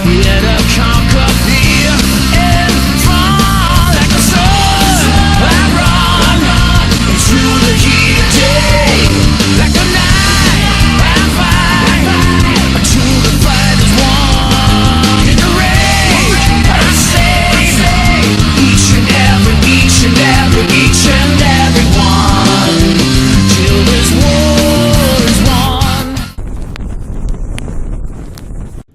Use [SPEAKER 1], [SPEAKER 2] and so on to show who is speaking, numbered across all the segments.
[SPEAKER 1] Let her conquer fear and fall like a sword. I run into the heat of day, like a knife I fight until the fight is won. In the rain I save each and every one till this war is won.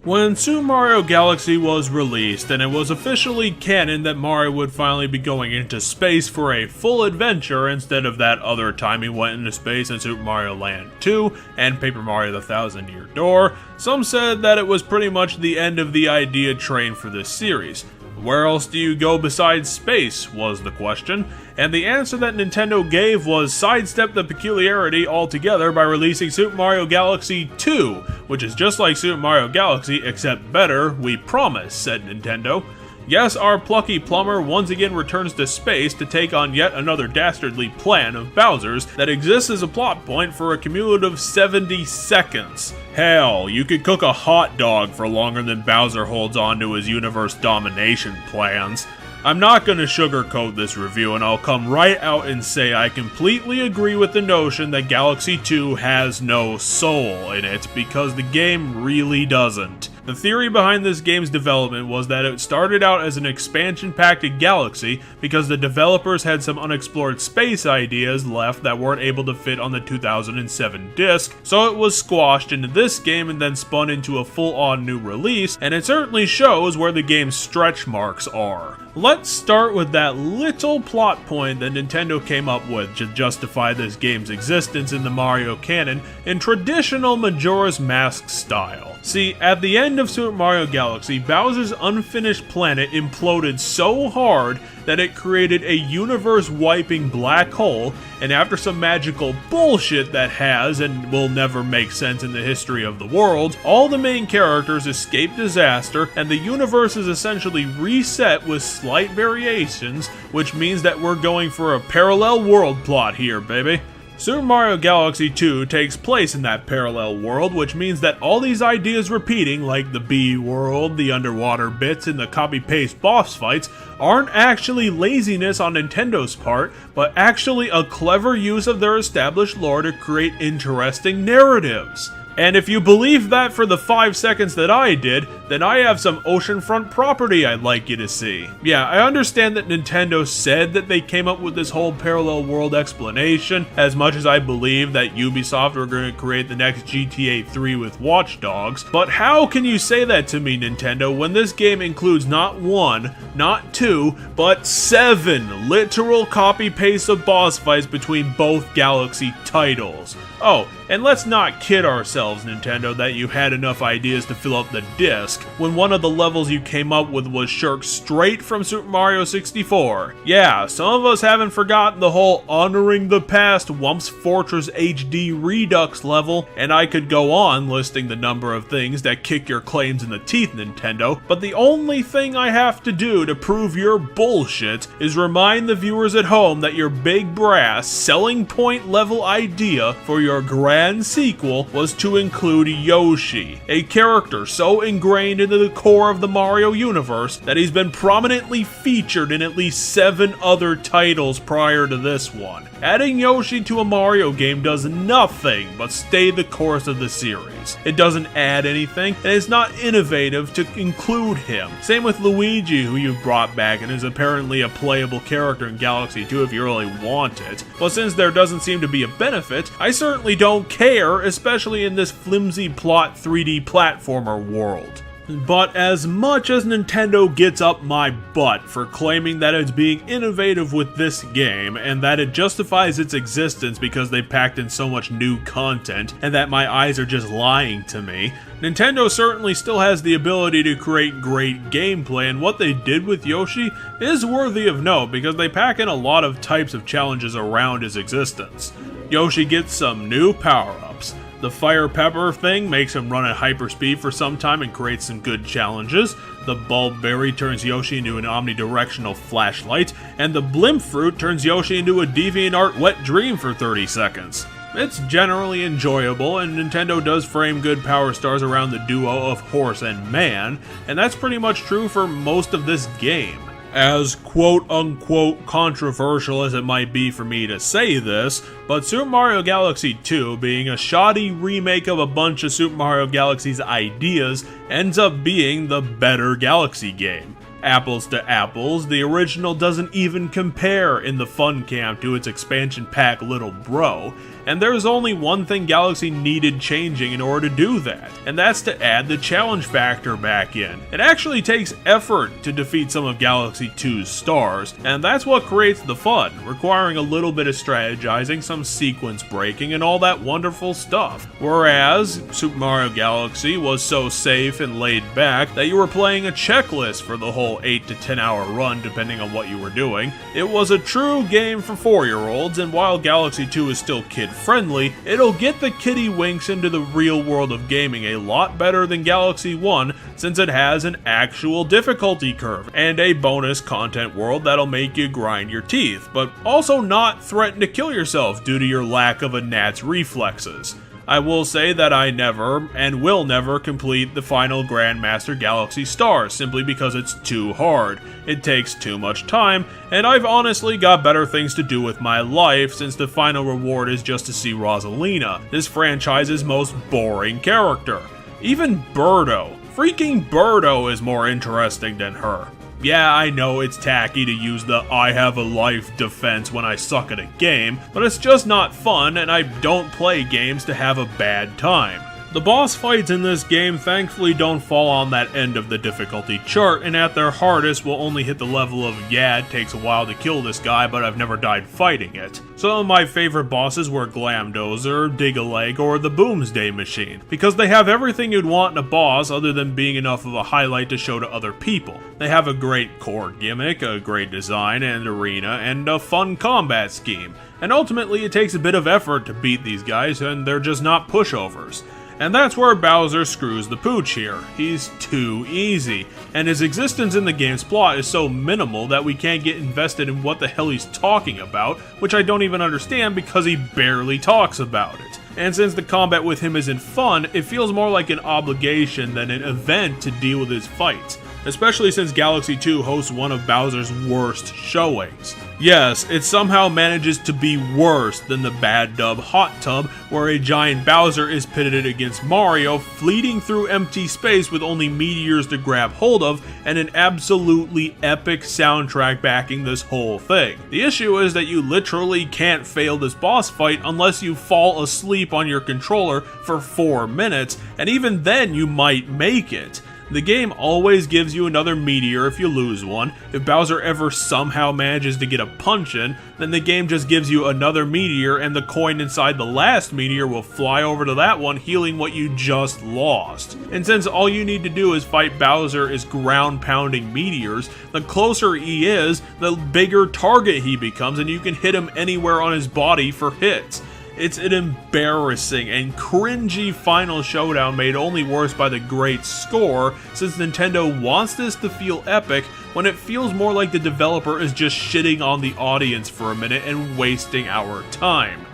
[SPEAKER 2] When Super Mario Galaxy was released, and it was officially canon that Mario would finally be going into space for a full adventure instead of that other time he went into space in Super Mario Land 2 and Paper Mario the Thousand Year Door, some said that it was pretty much the end of the idea train for this series. Where else do you go besides space, was the question, and the answer that Nintendo gave was sidestep the peculiarity altogether by releasing Super Mario Galaxy 2, which is just like Super Mario Galaxy, except better, we promise, said Nintendo. Yes, our plucky plumber once again returns to space to take on yet another dastardly plan of Bowser's that exists as a plot point for a cumulative 70 seconds. Hell, you could cook a hot dog for longer than Bowser holds on to his universe domination plans. I'm not going to sugarcoat this review, and I'll come right out and say I completely agree with the notion that Galaxy 2 has no soul in it, because the game really doesn't. The theory behind this game's development was that it started out as an expansion pack to Galaxy because the developers had some unexplored space ideas left that weren't able to fit on the 2007 disc, so it was squashed into this game and then spun into a full-on new release, and it certainly shows where the game's stretch marks are. Let's start with that little plot point that Nintendo came up with to justify this game's existence in the Mario canon in traditional Majora's Mask style. See, at the end of Super Mario Galaxy, Bowser's unfinished planet imploded so hard that it created a universe-wiping black hole, and after some magical bullshit that has and will never make sense in the history of the world, all the main characters escape disaster, and the universe is essentially reset with slight variations, which means that we're going for a parallel world plot here, baby. Super Mario Galaxy 2 takes place in that parallel world, which means that all these ideas repeating, like the bee world, the underwater bits, and the copy-paste boss fights, aren't actually laziness on Nintendo's part, but actually a clever use of their established lore to create interesting narratives. And if you believe that for the 5 seconds that I did, then I have some oceanfront property I'd like you to see. Yeah, I understand that Nintendo said that they came up with this whole parallel world explanation, as much as I believe that Ubisoft are going to create the next GTA 3 with Watch Dogs, but how can you say that to me, Nintendo, when this game includes not 1, not 2, but 7 literal copy-pastes of boss fights between both Galaxy titles? Oh, and let's not kid ourselves, Nintendo, that you had enough ideas to fill up the disc when one of the levels you came up with was shirked straight from Super Mario 64. Yeah, some of us haven't forgotten the whole honoring the past Wumps Fortress HD Redux level, and I could go on listing the number of things that kick your claims in the teeth, Nintendo, but the only thing I have to do to prove your bullshit is remind the viewers at home that your big brass selling point level idea for your grand sequel was to include Yoshi, a character so ingrained into the core of the Mario universe that he's been prominently featured in at least 7 other titles prior to this one. Adding Yoshi to a Mario game does nothing but stay the course of the series. It doesn't add anything, and it's not innovative to include him. Same with Luigi, who you've brought back and is apparently a playable character in Galaxy 2 if you really want it. But since there doesn't seem to be a benefit, I certainly don't care, especially in this flimsy plot 3D platformer world. But as much as Nintendo gets up my butt for claiming that it's being innovative with this game, and that it justifies its existence because they packed in so much new content, and that my eyes are just lying to me, Nintendo certainly still has the ability to create great gameplay, and what they did with Yoshi is worthy of note because they pack in a lot of types of challenges around his existence. Yoshi gets some new power-ups. The fire pepper thing makes him run at hyperspeed for some time and creates some good challenges. The bulb berry turns Yoshi into an omnidirectional flashlight, and the blimp fruit turns Yoshi into a DeviantArt wet dream for 30 seconds. It's generally enjoyable, and Nintendo does frame good power stars around the duo of horse and man, and that's pretty much true for most of this game. As quote-unquote controversial as it might be for me to say this, but Super Mario Galaxy 2, being a shoddy remake of a bunch of Super Mario Galaxy's ideas, ends up being the better Galaxy game. Apples to apples, the original doesn't even compare in the fun camp to its expansion pack little bro, and there's only one thing Galaxy needed changing in order to do that, and that's to add the challenge factor back in. It actually takes effort to defeat some of Galaxy 2's stars, and that's what creates the fun, requiring a little bit of strategizing, some sequence breaking, and all that wonderful stuff. Whereas Super Mario Galaxy was so safe and laid back that you were playing a checklist for the whole 8 to 10 hour run depending on what you were doing. It was a true game for 4-year-olds, and while Galaxy 2 is still kid-friendly, it'll get the kiddie winks into the real world of gaming a lot better than Galaxy 1, since it has an actual difficulty curve, and a bonus content world that'll make you grind your teeth, but also not threaten to kill yourself due to your lack of a gnat's reflexes. I will say that I never, and will never, complete the final Grandmaster Galaxy Star, simply because it's too hard. It takes too much time, and I've honestly got better things to do with my life, since the final reward is just to see Rosalina, this franchise's most boring character. Even Birdo. Freaking Birdo is more interesting than her. Yeah, I know it's tacky to use the I have a life defense when I suck at a game, but it's just not fun, and I don't play games to have a bad time. The boss fights in this game thankfully don't fall on that end of the difficulty chart, and at their hardest will only hit the level of, yeah, it takes a while to kill this guy, but I've never died fighting it. Some of my favorite bosses were Glamdozer, Dig-a-Leg, or the Boomsday Machine, because they have everything you'd want in a boss other than being enough of a highlight to show to other people. They have a great core gimmick, a great design and arena, and a fun combat scheme. And ultimately it takes a bit of effort to beat these guys, and they're just not pushovers. And that's where Bowser screws the pooch here. He's too easy, and his existence in the game's plot is so minimal that we can't get invested in what the hell he's talking about, which I don't even understand because he barely talks about it. And since the combat with him isn't fun, it feels more like an obligation than an event to deal with his fights, especially since Galaxy 2 hosts one of Bowser's worst showings. Yes, it somehow manages to be worse than the bad dub Hot Tub, where a giant Bowser is pitted against Mario, fleeting through empty space with only meteors to grab hold of, and an absolutely epic soundtrack backing this whole thing. The issue is that you literally can't fail this boss fight unless you fall asleep on your controller for 4 minutes, and even then you might make it. The game always gives you another meteor if you lose one. If Bowser ever somehow manages to get a punch in, then the game just gives you another meteor, and the coin inside the last meteor will fly over to that one, healing what you just lost. And since all you need to do is fight Bowser is ground-pounding meteors, the closer he is, the bigger target he becomes, and you can hit him anywhere on his body for hits. It's an embarrassing and cringy final showdown made only worse by the great score, since Nintendo wants this to feel epic when it feels more like the developer is just shitting on the audience for a minute and wasting our time.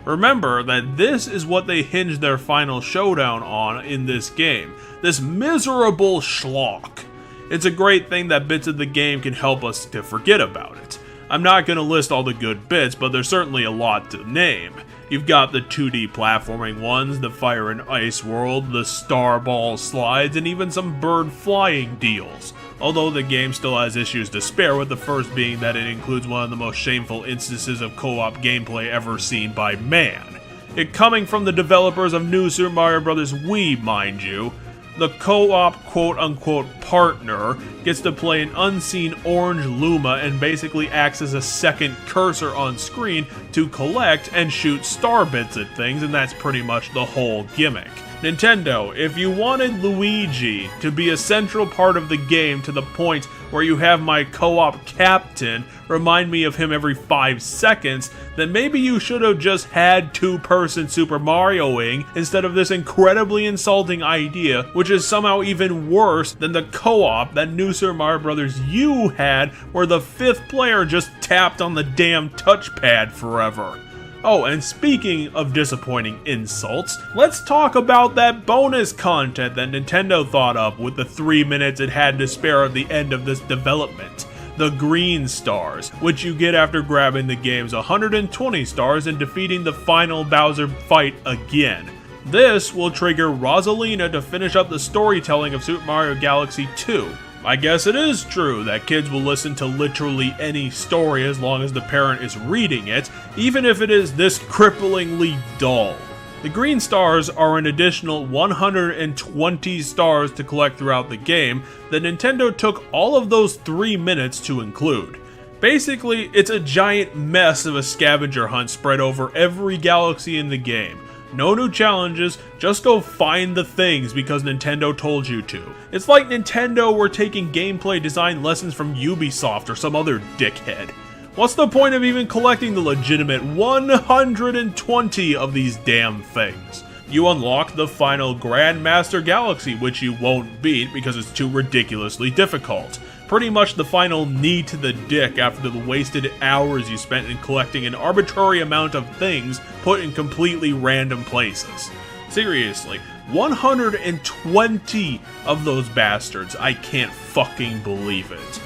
[SPEAKER 2] Remember that this is what they hinged their final showdown on in this game. This miserable schlock. It's a great thing that bits of the game can help us to forget about it. I'm not going to list all the good bits, but there's certainly a lot to name. You've got the 2D platforming ones, the fire and ice world, the star ball slides, and even some bird flying deals. Although the game still has issues to spare, with the first being that it includes one of the most shameful instances of co-op gameplay ever seen by man. It coming from the developers of New Super Mario Bros. Wii, mind you. The co-op quote-unquote partner gets to play an unseen orange Luma and basically acts as a second cursor on screen to collect and shoot star bits at things, and that's pretty much the whole gimmick. Nintendo, if you wanted Luigi to be a central part of the game to the point where you have my co-op captain remind me of him every 5 seconds, then maybe you should have just had two-person Super Marioing instead of this incredibly insulting idea, which is somehow even worse than the co-op that New Super Mario Bros. U had, where the 5th player just tapped on the damn touchpad forever. Oh, and speaking of disappointing insults, let's talk about that bonus content that Nintendo thought up with the 3 minutes it had to spare at the end of this development. The green stars, which you get after grabbing the game's 120 stars and defeating the final Bowser fight again. This will trigger Rosalina to finish up the storytelling of Super Mario Galaxy 2. I guess it is true that kids will listen to literally any story as long as the parent is reading it, even if it is this cripplingly dull. The green stars are an additional 120 stars to collect throughout the game that Nintendo took all of those 3 minutes to include. Basically, it's a giant mess of a scavenger hunt spread over every galaxy in the game. No new challenges, just go find the things because Nintendo told you to. It's like Nintendo were taking gameplay design lessons from Ubisoft or some other dickhead. What's the point of even collecting the legitimate 120 of these damn things? You unlock the final Grandmaster Galaxy, which you won't beat because it's too ridiculously difficult. Pretty much the final knee to the dick after the wasted hours you spent in collecting an arbitrary amount of things put in completely random places. Seriously, 120 of those bastards, I can't fucking believe it.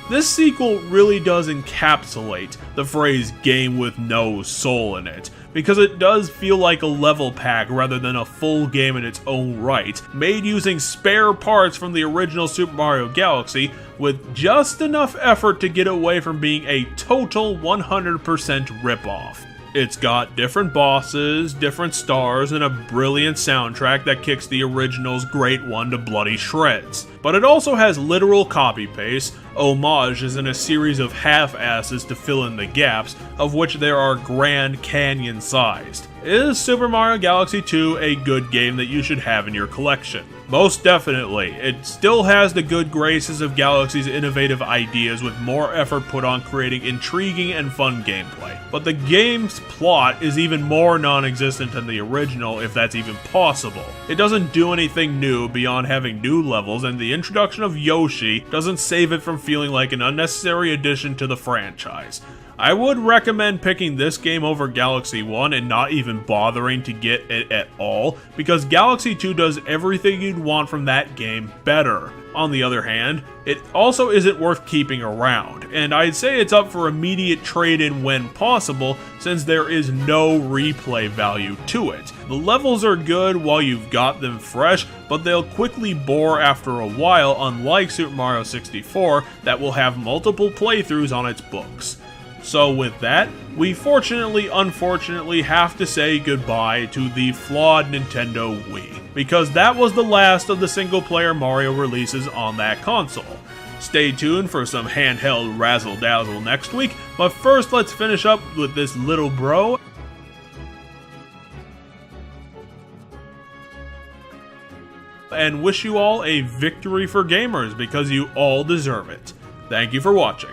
[SPEAKER 2] This sequel really does encapsulate the phrase game with no soul in it, because it does feel like a level pack rather than a full game in its own right, made using spare parts from the original Super Mario Galaxy with just enough effort to get away from being a total 100% ripoff. It's got different bosses, different stars, and a brilliant soundtrack that kicks the original's great one to bloody shreds. But it also has literal copy-paste, homages, and a series of half-asses to fill in the gaps, of which there are Grand Canyon-sized. Is Super Mario Galaxy 2 a good game that you should have in your collection? Most definitely. It still has the good graces of Galaxy's innovative ideas with more effort put on creating intriguing and fun gameplay. But the game's plot is even more non-existent than the original, if that's even possible. It doesn't do anything new beyond having new levels, and the introduction of Yoshi doesn't save it from feeling like an unnecessary addition to the franchise. I would recommend picking this game over Galaxy 1 and not even bothering to get it at all, because Galaxy 2 does everything you'd want from that game better. On the other hand, it also isn't worth keeping around, and I'd say it's up for immediate trade-in when possible, since there is no replay value to it. The levels are good while you've got them fresh, but they'll quickly bore after a while, unlike Super Mario 64 that will have multiple playthroughs on its books. So with that, we unfortunately have to say goodbye to the flawed Nintendo Wii, because that was the last of the single-player Mario releases on that console. Stay tuned for some handheld razzle-dazzle next week, but first let's finish up with this little bro. And wish you all a victory for gamers, because you all deserve it. Thank you for watching.